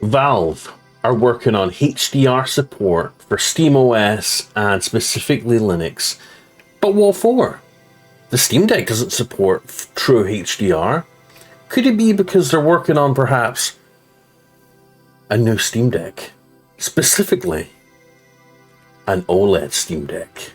Valve are working on HDR support for SteamOS and specifically Linux. But what for? The Steam Deck doesn't support true HDR. Could it be because they're working on perhaps a new Steam Deck? Specifically, an OLED Steam Deck.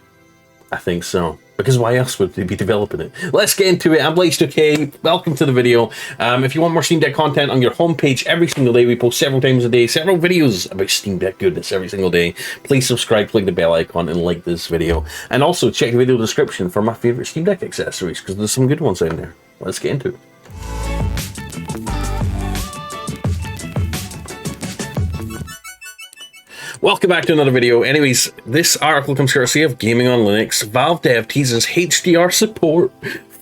I think so. Because why else would they be developing it? Let's get into it. I'm Blake2K. Welcome to the video. If you want more Steam Deck content on your homepage every single day, we post several times a day, several videos about Steam Deck goodness every single day. Please subscribe, click the bell icon, and like this video. And also check the video description for my favorite Steam Deck accessories, because there's some good ones in there. Let's get into it. Welcome back to another video. Anyways, this article comes courtesy of Gaming on Linux. Valve Dev teases HDR support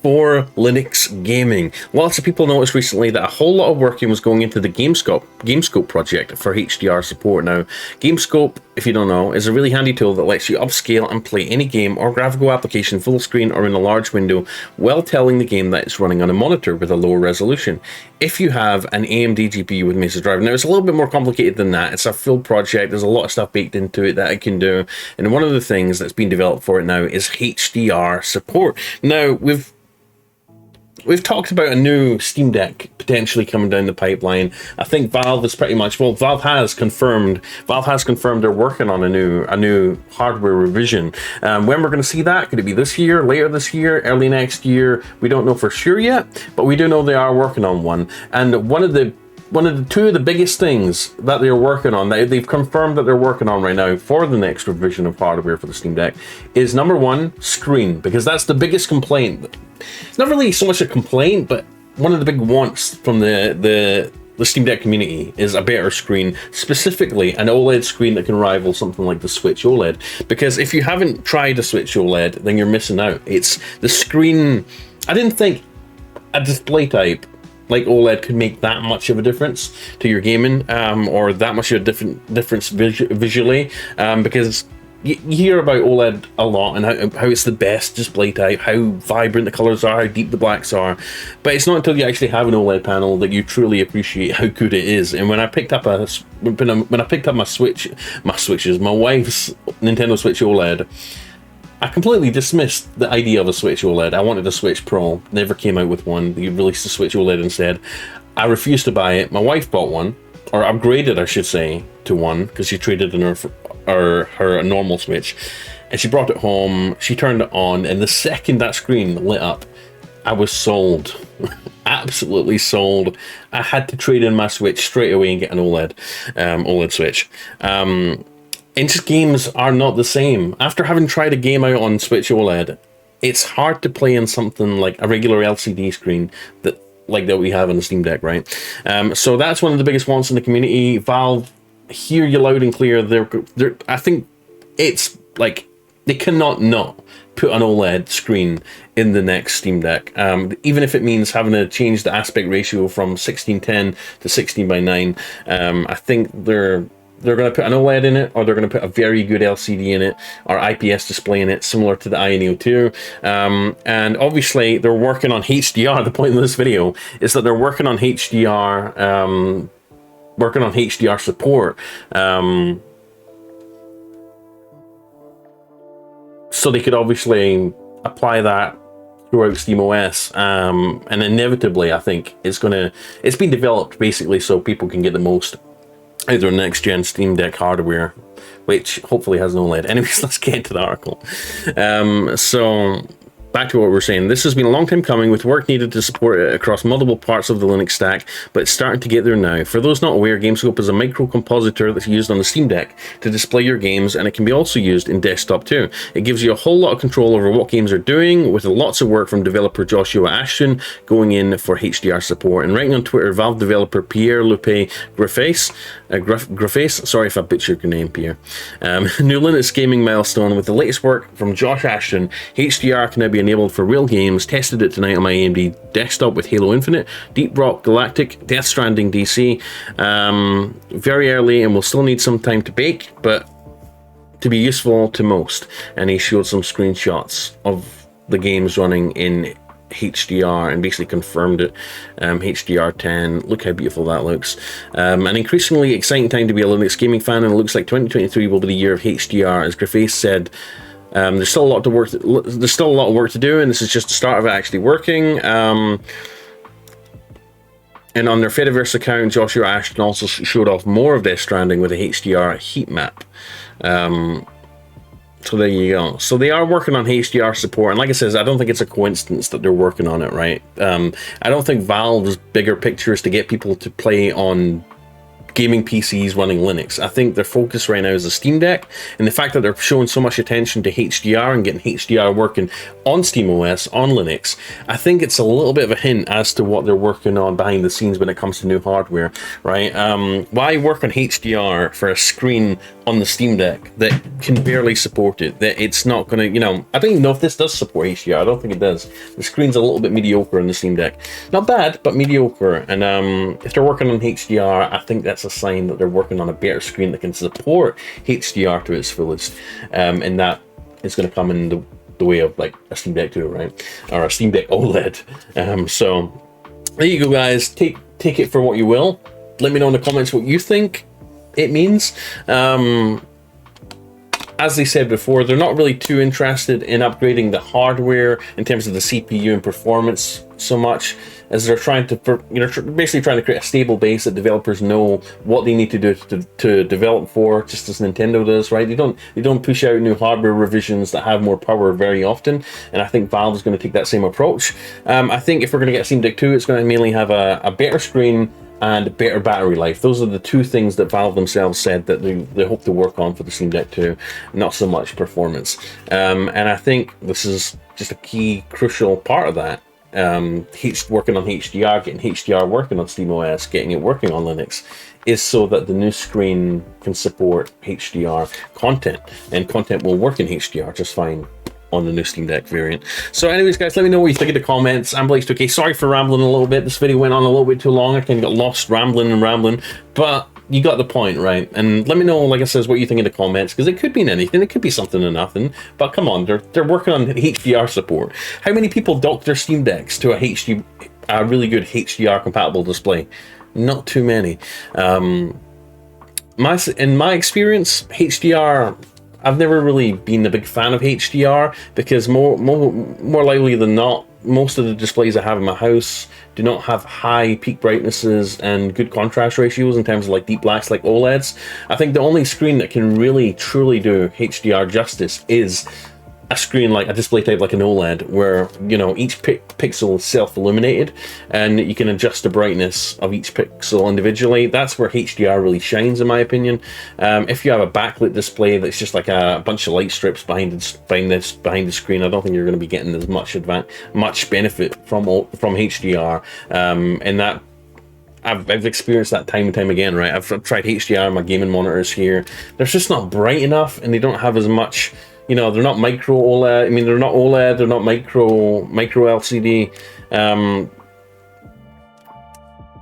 for Linux gaming. Lots of people noticed recently that a whole lot of working was going into the GameScope project for HDR support. Now, GameScope, if you don't know, is a really handy tool that lets you upscale and play any game or graphical application full screen or in a large window while telling the game that it's running on a monitor with a lower resolution. If you have an AMD GPU with Mesa drive, now it's a little bit more complicated than that. It's a full project. There's a lot of stuff baked into it that it can do. And one of the things that's been developed for it now is HDR support. Now, We've talked about a new Steam Deck potentially coming down the pipeline. I think Valve is pretty much, well, Valve has confirmed they're working on a new hardware revision. When we're going to see that? Could it be this year, later this year, early next year? We don't know for sure yet, but we do know they are working on one. And two of the biggest things that they're working on, that they've confirmed that they're working on right now for the next revision of hardware for the Steam Deck, is number one, screen, because that's the biggest complaint. It's not really so much a complaint, but one of the big wants from the Steam Deck community is a better screen, specifically an OLED screen that can rival something like the Switch OLED. Because if you haven't tried a Switch OLED, then you're missing out. It's the screen. I didn't think a display type like OLED could make that much of a difference to your gaming, or that much of a difference visually, because you hear about OLED a lot and how it's the best display type, how vibrant the colors are, how deep the blacks are, but it's not until you actually have an OLED panel that you truly appreciate how good it is. And when I picked up my wife's Nintendo Switch OLED, I completely dismissed the idea of a Switch OLED. I wanted a Switch Pro, never came out with one. They released a Switch OLED instead. I refused to buy it. My wife bought one, or upgraded, I should say, to one, because she traded in her normal Switch. And she brought it home, she turned it on, and the second that screen lit up, I was sold. Absolutely sold. I had to trade in my Switch straight away and get an OLED Switch. And just games are not the same. After having tried a game out on Switch OLED, it's hard to play in something like a regular LCD screen that we have on the Steam Deck, right? So that's one of the biggest wants in the community. Valve, hear you loud and clear. I think it's like they cannot not put an OLED screen in the next Steam Deck, even if it means having to change the aspect ratio from 16:10 to 16:9. I think they're going to put an OLED in it, or they're going to put a very good LCD in it, or IPS display in it, similar to the Neo 2. And obviously, they're working on HDR. The point of this video is that they're working on HDR, support. So they could obviously apply that throughout SteamOS, and inevitably, I think it's been developed basically so people can get the most out of their next gen Steam Deck hardware, which hopefully has no OLED. Anyways, let's get into the article. So back to what we're saying. This has been a long time coming, with work needed to support it across multiple parts of the Linux stack, but it's starting to get there now. For those not aware, GameScope is a microcompositor that's used on the Steam Deck to display your games, and it can be also used in desktop too. It gives you a whole lot of control over what games are doing, with lots of work from developer Joshua Ashton going in for HDR support. And writing on Twitter, Valve developer Pierre-Loup Grafface, sorry if I butchered your name, Pierre. New Linux gaming milestone. With the latest work from Josh Ashton, HDR can now be enabled for real games. Tested it tonight on my AMD desktop with Halo Infinite, Deep Rock Galactic, Death Stranding DC. Very early and will still need some time to bake, but to be useful to most. And he showed some screenshots of the games running in HDR and basically confirmed it. HDR10, look how beautiful that looks. An increasingly exciting time to be a Linux gaming fan, and it looks like 2023 will be the year of HDR. As Grafface said, there's still a lot of work to do, and this is just the start of it actually working. And on their Fediverse account, Joshua Ashton also showed off more of Death Stranding with a HDR heat map. So there you go. So they are working on HDR support, and like I said, I don't think it's a coincidence that they're working on it, right? I don't think Valve's bigger picture is to get people to play on gaming PCs running Linux. I think their focus right now is the Steam Deck, and the fact that they're showing so much attention to HDR and getting HDR working on SteamOS, on Linux, I think it's a little bit of a hint as to what they're working on behind the scenes when it comes to new hardware, right? Why work on HDR for a screen on the Steam Deck that can barely support it, that it's not going to, you know, I don't even know if this does support HDR. I don't think it does. The screen's a little bit mediocre on the Steam Deck. Not bad, but mediocre. And if they're working on HDR, I think that's a sign that they're working on a better screen that can support HDR to its fullest. And that is going to come in the way of like a Steam Deck 2, right? Or a Steam Deck OLED. So there you go, guys. Take it for what you will. Let me know in the comments what you think it means. As they said before, they're not really too interested in upgrading the hardware in terms of the CPU and performance so much as they're trying to, basically trying to create a stable base that developers know what they need to do to develop for, just as Nintendo does, right? They don't push out new hardware revisions that have more power very often, and I think Valve is going to take that same approach. I think if we're going to get a Steam Deck 2, it's going to mainly have a better screen and better battery life. Those are the two things that Valve themselves said that they hope to work on for the Steam Deck 2, not so much performance. And I think this is just a key, crucial part of that. Working on HDR, getting HDR working on SteamOS, getting it working on Linux, is so that the new screen can support HDR content, and content will work in HDR just fine on the new Steam Deck variant. So anyways, guys, let me know what you think in the comments. I'm Blaze2K. Sorry for rambling a little bit. This video went on a little bit too long. I kind of got lost rambling, but you got the point, right? And let me know, like I says, what you think in the comments, because it could mean anything. It could be something or nothing, but come on, they're working on HDR support. How many people dock their Steam Decks to a really good HDR compatible display? Not too many. In my experience, HDR, I've never really been a big fan of HDR, because more likely than not, most of the displays I have in my house do not have high peak brightnesses and good contrast ratios in terms of like deep blacks like OLEDs. I think the only screen that can really truly do HDR justice is a screen like a display type like an OLED, where each pixel is self-illuminated and you can adjust the brightness of each pixel individually. That's where HDR really shines, in my opinion. If you have a backlit display that's just like a bunch of light strips behind the screen, I don't think you're going to be getting as much benefit from HDR. And that I've experienced that time and time again, right? I've tried HDR on my gaming monitors here. They're just not bright enough, and they don't have as much. They're not micro OLED. I mean, they're not OLED. They're not micro LCD.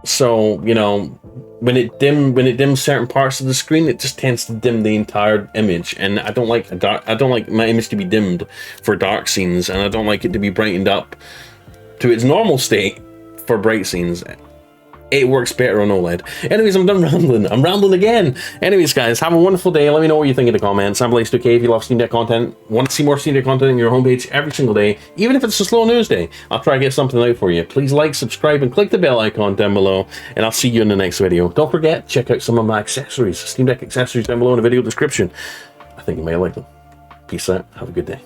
So when it dims certain parts of the screen, it just tends to dim the entire image. And I don't like my image to be dimmed for dark scenes, and I don't like it to be brightened up to its normal state for bright scenes. It works better on OLED. Anyways, I'm done rambling. I'm rambling again. Anyways, guys, have a wonderful day. Let me know what you think in the comments. I'm Blaze2K. If you love Steam Deck content, want to see more Steam Deck content on your homepage every single day, even if it's a slow news day, I'll try to get something out for you. Please like, subscribe, and click the bell icon down below, and I'll see you in the next video. Don't forget, check out some of my accessories, Steam Deck accessories down below in the video description. I think you might like them. Peace out. Have a good day.